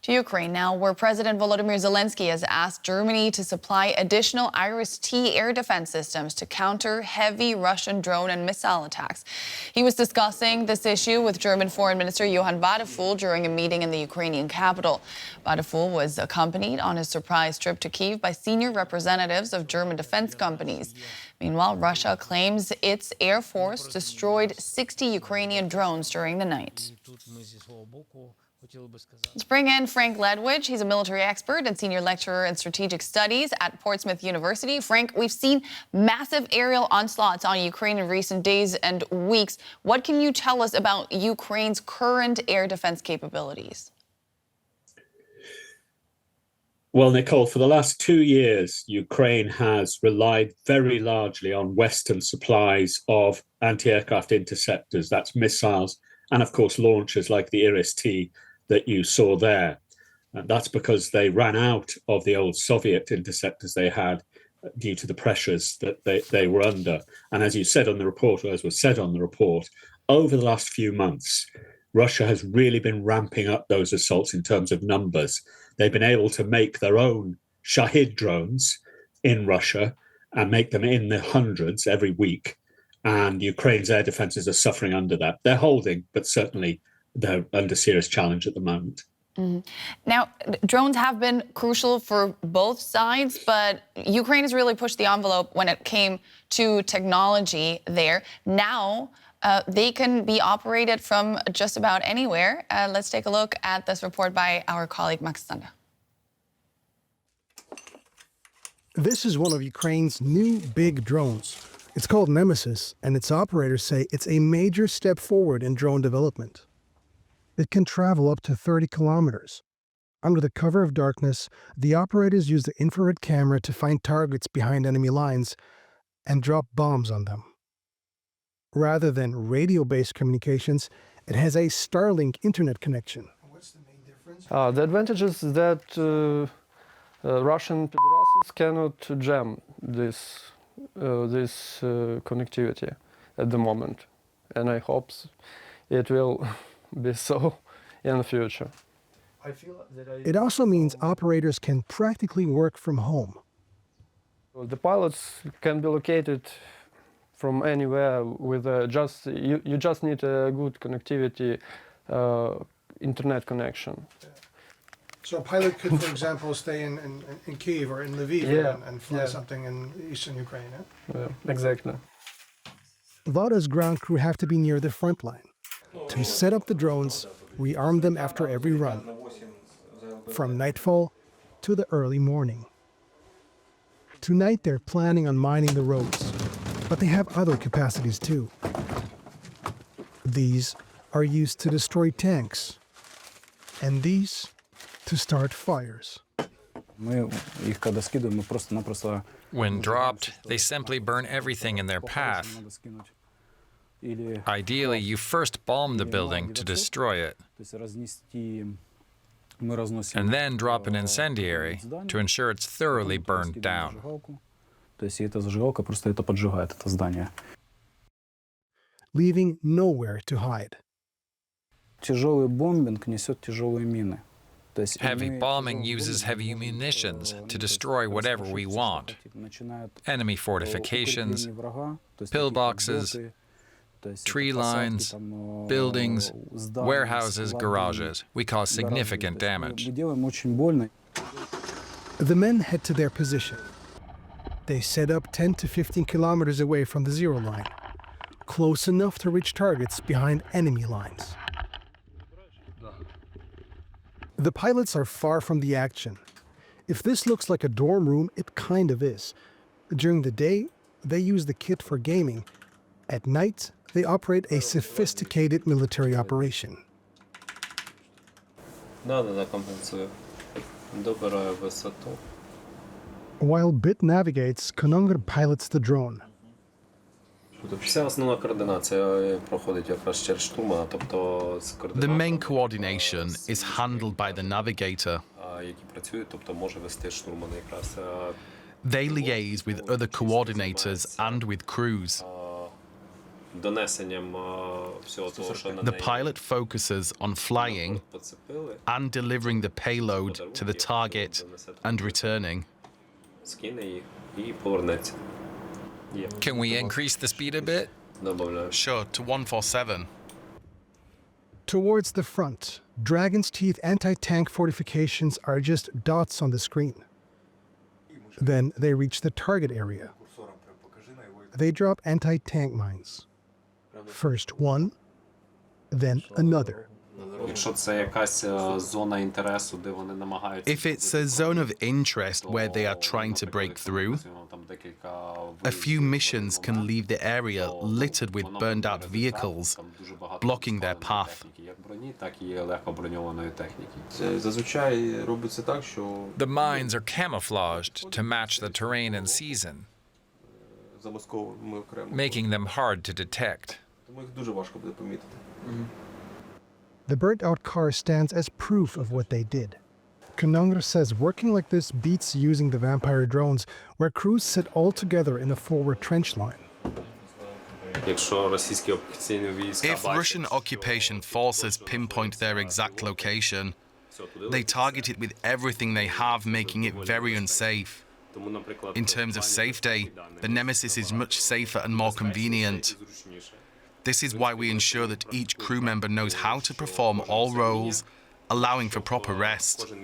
To Ukraine now, where President Volodymyr Zelenskyy has asked Germany to supply additional Iris-T air defense systems to counter heavy Russian drone and missile attacks. He was discussing this issue with German Foreign Minister Johann Wadephul during a meeting in the Ukrainian capital. Wadephul was accompanied on his surprise trip to Kyiv by senior representatives of German defense companies. Meanwhile, Russia claims its air force destroyed 60 Ukrainian drones during the night. Let's bring in Frank Ledwidge. He's a military expert and senior lecturer in strategic studies at Portsmouth University. Frank, we've seen massive aerial onslaughts on Ukraine in recent days and weeks. What can you tell us about Ukraine's current air defense capabilities? Well, Nicole, for the last 2 years, Ukraine has relied very largely on Western supplies of anti-aircraft interceptors, that's missiles, and of course launchers like the Iris-T that you saw there. And that's because they ran out of the old Soviet interceptors they had due to the pressures that they were under. And as you said on the report, or as was said on the report, over the last few months, Russia has really been ramping up those assaults in terms of numbers. They've been able to make their own Shahid drones in Russia and make them in the hundreds every week. And Ukraine's air defenses are suffering under that. They're holding, but certainly they're under serious challenge at the moment. Mm-hmm. Now, drones have been crucial for both sides, but Ukraine has really pushed the envelope when it came to technology there. Now, they can be operated from just about anywhere. Let's take a look at this report by our colleague Max Zander. This is one of Ukraine's new big drones. It's called Nemesis, and its operators say it's a major step forward in drone development. It can travel up to 30 kilometers. Under the cover of darkness, the operators use the infrared camera to find targets behind enemy lines and drop bombs on them. Rather than radio-based communications, it has a Starlink internet connection. What's the main difference? The advantage is that Russian pederasts cannot jam this connectivity at the moment, and I hope it will be so in the future. It also means operators can practically work from home. The pilots can be located from anywhere with you just need a good connectivity, internet connection. So a pilot could, for example, stay in Kyiv or in Lviv and fly something in eastern Ukraine. Yeah, exactly. Wada's ground crew have to be near the front line to set up the drones, rearm them after every run, from nightfall to the early morning. Tonight they're planning on mining the roads, but they have other capacities too. These are used to destroy tanks, and these to start fires. When dropped, they simply burn everything in their path. Ideally, you first bomb the building to destroy it, and then drop an incendiary to ensure it's thoroughly burned down. Leaving nowhere to hide. Heavy bombing uses heavy munitions to destroy whatever we want. Enemy fortifications, pillboxes, tree lines, buildings, warehouses, garages. We cause significant damage. The men head to their position. They set up 10 to 15 kilometers away from the zero line, close enough to reach targets behind enemy lines. The pilots are far from the action. If this looks like a dorm room, it kind of is. During the day, they use the kit for gaming. At night, they operate a sophisticated military operation. While Bit navigates, Konongar pilots the drone. The main coordination is handled by the navigator. They liaise with other coordinators and with crews. The pilot focuses on flying and delivering the payload to the target and returning. Can we increase the speed a bit? Sure, to 147. Towards the front, Dragon's Teeth anti-tank fortifications are just dots on the screen. Then they reach the target area. They drop anti-tank mines. First one, then another. If it's a zone of interest where they are trying to break through, a few missions can leave the area littered with burned out vehicles, blocking their path. The mines are camouflaged to match the terrain and season, making them hard to detect. The burnt-out car stands as proof of what they did. Kanangr says working like this beats using the Vampire drones, where crews sit all together in a forward trench line. If Russian occupation forces pinpoint their exact location, they target it with everything they have, making it very unsafe. In terms of safety, the Nemesis is much safer and more convenient. This is why we ensure that each crew member knows how to perform all roles, allowing for proper rest.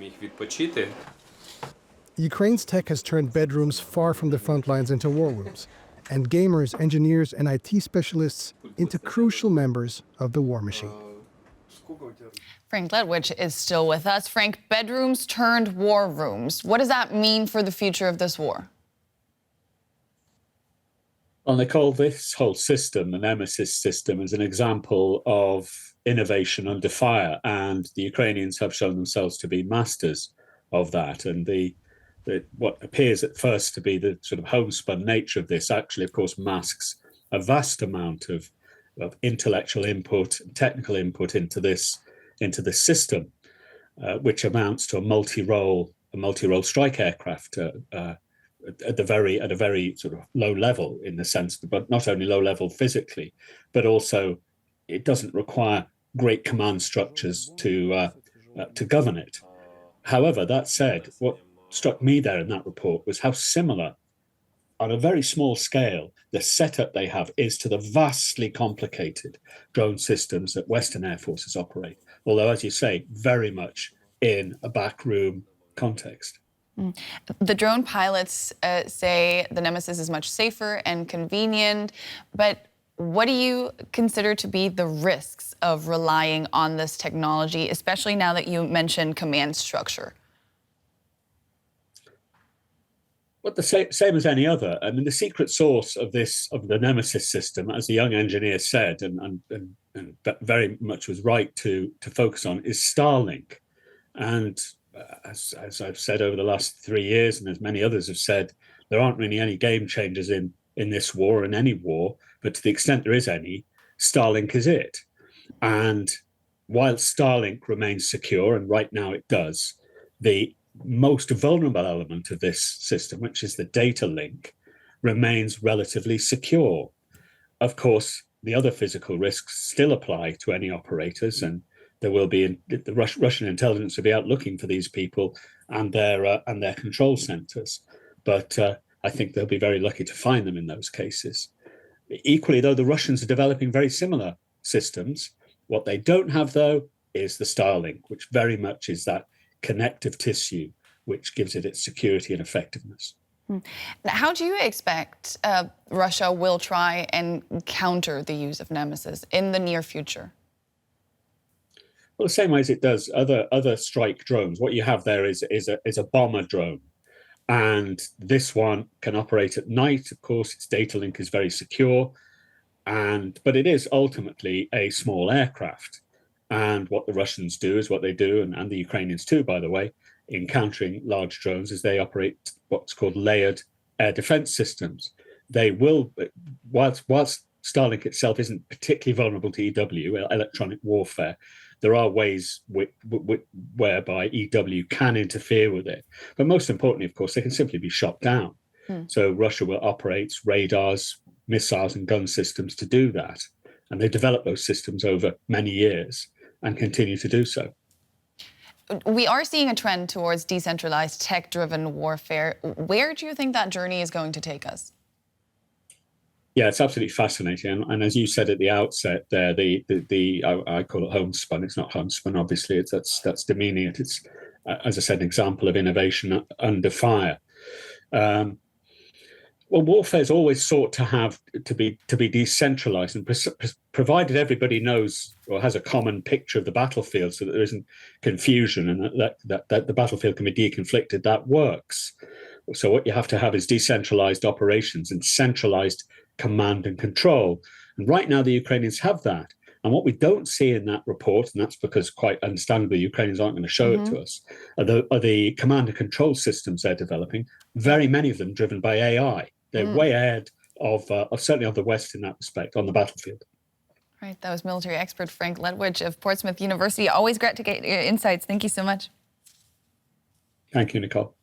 Ukraine's tech has turned bedrooms far from the front lines into war rooms, and gamers, engineers, and IT specialists into crucial members of the war machine. Frank Ledwidge is still with us. Frank, bedrooms turned war rooms. What does that mean for the future of this war? Well, they call this whole system, the Nemesis system, as an example of innovation under fire, and the Ukrainians have shown themselves to be masters of that. And what appears at first to be the sort of homespun nature of this actually, of course, masks a vast amount of intellectual input, technical input into this system, which amounts to a multi-role strike aircraft at a very sort of low level, in the sense, but not only low level physically, but also it doesn't require great command structures to govern it. However, that said, what struck me there in that report was how similar, on a very small scale, the setup they have is to the vastly complicated drone systems that Western air forces operate. Although, as you say, very much in a backroom context. The drone pilots say the Nemesis is much safer and convenient, but what do you consider to be the risks of relying on this technology, especially now that you mentioned command structure? Well, the same as any other. I mean, the secret source of the Nemesis system, as the young engineer said, and very much was right to focus on, is Starlink. And as I've said over the last 3 years, and as many others have said, there aren't really any game changers in this war, in any war, but to the extent there is any, Starlink is it. And while Starlink remains secure, and right now it does, the most vulnerable element of this system, which is the data link, remains relatively secure. Of course, the other physical risks still apply to any operators, and there will be the Russian intelligence will be out looking for these people and their control centers. But I think they'll be very lucky to find them in those cases. Equally, though, the Russians are developing very similar systems. What they don't have, though, is the Starlink, which very much is that connective tissue which gives it its security and effectiveness. How do you expect Russia will try and counter the use of Nemesis in the near future? Well, the same way as it does other strike drones. What you have there is a bomber drone, and this one can operate at night. Of course, its data link is very secure, but it is ultimately a small aircraft. And what the Russians do is what they do, and the Ukrainians too, by the way, in countering large drones, is they operate what's called layered air defense systems. They will, whilst Starlink itself isn't particularly vulnerable to EW, electronic warfare, there are ways whereby EW can interfere with it. But most importantly, of course, they can simply be shot down. So Russia will operate radars, missiles and gun systems to do that. And they developed those systems over many years and continue to do so. We are seeing a trend towards decentralized, tech-driven warfare. Where do you think that journey is going to take us? Yeah, it's absolutely fascinating. And as you said at the outset there, I call it homespun. It's not homespun, obviously. That's demeaning it. It's, as I said, an example of innovation under fire. Well, warfare is always sought to be decentralized, and provided everybody knows or has a common picture of the battlefield, so that there isn't confusion and that the battlefield can be deconflicted. That works. So what you have to have is decentralized operations and centralized command and control. And right now, the Ukrainians have that. And what we don't see in that report, and that's because quite understandably, Ukrainians aren't going to show it to us, are the command and control systems they're developing, very many of them driven by AI. They're way ahead of certainly of the West in that respect on the battlefield. Right, that was military expert Frank Ledwidge of Portsmouth University. Always great to get your insights. Thank you so much. Thank you, Nicole.